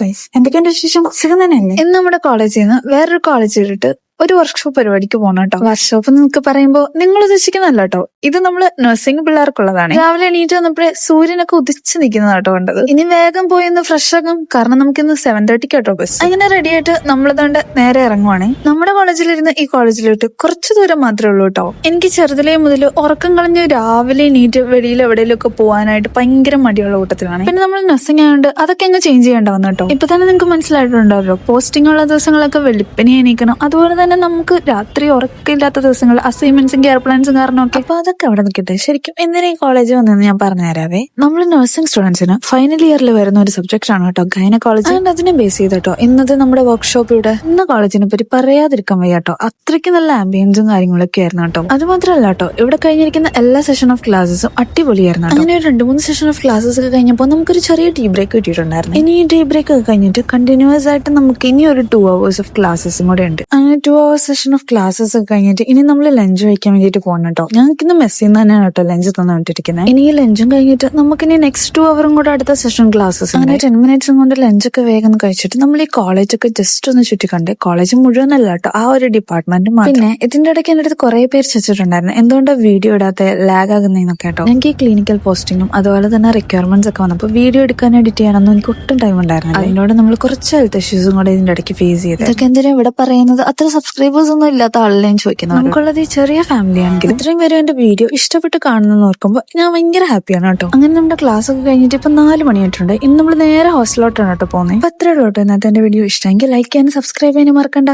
Guys, എന്തൊക്കെയുണ്ട് വിശേഷം? സുഖം തന്നെയല്ലേ? ഇന്ന് നമ്മുടെ കോളേജിൽ നിന്ന് വേറൊരു കോളേജിലിട്ട് ഒരു വർക്ക്ഷോപ്പ് പരിപാടിക്ക് പോകണം കേട്ടോ. വർക്ക്ഷോപ്പ് നിങ്ങൾക്ക് പറയുമ്പോൾ നിങ്ങൾ ഉദ്ദേശിക്കുന്നല്ല കേട്ടോ, ഇത് നമ്മള് നഴ്സിംഗ് പിള്ളേർക്കുള്ളതാണ്. രാവിലെ എണീറ്റ് വന്നപ്പോഴേ സൂര്യനൊക്കെ ഉദിച്ചു നിൽക്കുന്നതാട്ടോ കണ്ടത്. ഇനി വേഗം പോയി ഒന്ന് ഫ്രഷ് ആകും, കാരണം നമുക്ക് ഇന്ന് 7:30 കേട്ടോ ബസ്. അങ്ങനെ റെഡി ആയിട്ട് നമ്മളിതാണ്ട് നേരെ ഇറങ്ങുവാണേ. നമ്മുടെ കോളേജിലിരുന്ന് ഈ കോളേജിലോട്ട് കുറച്ച് ദൂരം മാത്രമേ ഉള്ളൂ കേട്ടോ. എനിക്ക് ചെറുതിലേ മുതൽ ഉറക്കം കളഞ്ഞ് രാവിലെ എണീറ്റ് വെളിയിൽ എവിടെയെങ്കിലും ഒക്കെ പോകാനായിട്ട് ഭയങ്കര മടിയുള്ള കൂട്ടത്തിലാണ്. പിന്നെ നമ്മൾ നഴ്സിംഗ് ആയതുകൊണ്ട് അതൊക്കെ അങ്ങ് ചേഞ്ച് ചെയ്യേണ്ട വന്നു കേട്ടോ. ഇപ്പൊ തന്നെ നിങ്ങൾക്ക് മനസ്സിലായിട്ടുണ്ടാവല്ലോ, പോസ്റ്റിംഗ് ഉള്ള ദിവസങ്ങളൊക്കെ വെളുപ്പിനെ എണീക്കണം. അതുപോലെ തന്നെ നമുക്ക് രാത്രി ഉറക്കമില്ലാത്ത ദിവസങ്ങൾ അസൈൻമെന്റ്സും കെയർ പ്ലാൻസും കാരണമൊക്കെ. അപ്പൊ അതൊക്കെ അവിടെ നിൽക്കട്ടെ. ശരിക്കും എന്തിനാ ഈ കോളേജ് വന്നെന്ന് ഞാൻ പറഞ്ഞുതരാവേ. നമ്മൾ നഴ്സിംഗ് സ്റ്റുഡൻസിന് ഫൈനൽ ഇയറിൽ വരുന്ന ഒരു സബ്ജക്ട് ആണ് കേട്ടോ ഗൈനക്കോളജി. അതുകൊണ്ട് അതിനെ ബേസ് ചെയ്തിട്ടോ ഇന്നത്തെ നമ്മുടെ വർക്ക്ഷോപ്പ് ഇവിടെ ഇന്ന് കോളേജിനെ പറ്റി പറയാതിരിക്കാൻ വയ്യ കേട്ടോ. അത്രയ്ക്ക് നല്ല ആംബിയൻസും കാര്യങ്ങളൊക്കെ ആയിരുന്നു കേട്ടോ. അത് മാത്രമല്ല കേട്ടോ, ഇവിടെ കഴിഞ്ഞിരിക്കുന്ന എല്ലാ സെഷൻ ഓഫ് ക്ലാസ്സും അടിപൊളിയായിരുന്നു. അങ്ങനെ ഒരു 2-3 സെഷൻ ഓഫ് ക്ലാസ്സസ് ഒക്കെ കഴിഞ്ഞപ്പോൾ നമുക്കൊരു ചെറിയ ടീ ബ്രേക്ക് കിട്ടിയിട്ടുണ്ടായിരുന്നു. ഇനി ഈ ടീ ബ്രേക്ക് ഒക്കെ കഴിഞ്ഞിട്ട് കണ്ടിന്യൂസ് ആയിട്ട് നമുക്ക് ഇനി ഒരു 2 hours ഓഫ് ക്ലാസ്സസും കൂടെ ഉണ്ട്. അങ്ങനെ 2 hours സെഷൻ ഓഫ് ക്ലാസ്സസ് ഒക്കെ കഴിഞ്ഞിട്ട് ഇനി നമ്മൾ ലഞ്ച് കഴിക്കാൻ വേണ്ടിയിട്ട് പോകണം കേട്ടോ. ഞങ്ങൾക്ക് ഇന്ന് മെസ്സിൽ നിന്ന് തന്നെയാണ് കേട്ടോ ലഞ്ച് തന്നിട്ടിരിക്കുന്നത്. ഇനി ഈ ലഞ്ചും കഴിഞ്ഞിട്ട് നമുക്കിനി നെക്സ്റ്റ് 2 hours കൂടെ അടുത്ത സെഷൻ ക്ലാസ്സസ്. അങ്ങനെ 10 minutes കൊണ്ട് ലഞ്ചൊക്കെ വേഗം കഴിച്ചിട്ട് നമ്മൾ ഈ കോളേജൊക്കെ ജസ്റ്റ് ഒന്ന് ചുറ്റിക്കണ്ട്. കോളേജ് മുഴുവനല്ല കേട്ടോ, ആ ഒരു ഡിപ്പാർട്ട്മെന്റ്. പിന്നെ ഇതിന്റെ ഇടയ്ക്ക് എന്റെ അടുത്ത് കുറെ പേര് ചോദിച്ചിട്ടുണ്ടായിരുന്നു എന്തുകൊണ്ടാണ് വീഡിയോ ഇടാത്ത ലാഗ് ആകുന്നതെന്നൊക്കെ കേട്ടോ. എനിക്ക് ഈ ക്ലിനിക്കൽ പോസ്റ്റിങ്ങും അതുപോലെ തന്നെ റിക്വയർമെന്റ്സ് ഒക്കെ വന്നപ്പോൾ വീഡിയോ എടുക്കാൻ എഡിറ്റ് ചെയ്യാനൊന്നും എനിക്ക് ഒട്ടും ടൈം ഉണ്ടായിരുന്നു. അതിനോട് നമ്മൾ കുറച്ച് ഹെൽത്ത് ഇഷ്യൂസും കൂടെ ഇതിന്റെ ഇടയ്ക്ക് ഫേസ് ചെയ്ത്. ഇതൊക്കെ എന്തിനാ ഇവിടെ പറയുന്നത്, അത്ര സബ്സ്ക്രൈബേഴ്സ് ഒന്നും ഇല്ലാത്ത ആളെ ഞാൻ ചോദിക്കുന്നത്. നമുക്കുള്ളത് ഈ ചെറിയ ഫാമിലി ആണെങ്കിൽ ഇത്രയും പേര് എന്റെ വീഡിയോ ഇഷ്ടപ്പെട്ട് കാണുന്നെന്ന് ഓർക്കുമ്പോൾ ഞാൻ ഭയങ്കര ഹാപ്പിയാണ് കേട്ടോ. അങ്ങനെ നമ്മുടെ ക്ലാസ് ഒക്കെ കഴിഞ്ഞിട്ട് ഇപ്പൊ 4 മണിയായിട്ടുണ്ട്. ഇന്ന് നമ്മൾ നേരെ ഹോസ്റ്റലിലോട്ടാണ് കേട്ടോ പോകുന്നത്. അപ്പൊ അത്രേ ഉള്ളൂ കേട്ടോ ഇന്നത്തെ എന്റെ വീഡിയോ. ഇഷ്ടമെങ്കിൽ ലൈക്ക് ചെയ്യാനും സബ്സ്ക്രൈബ് ചെയ്യാനും മറക്കണ്ട.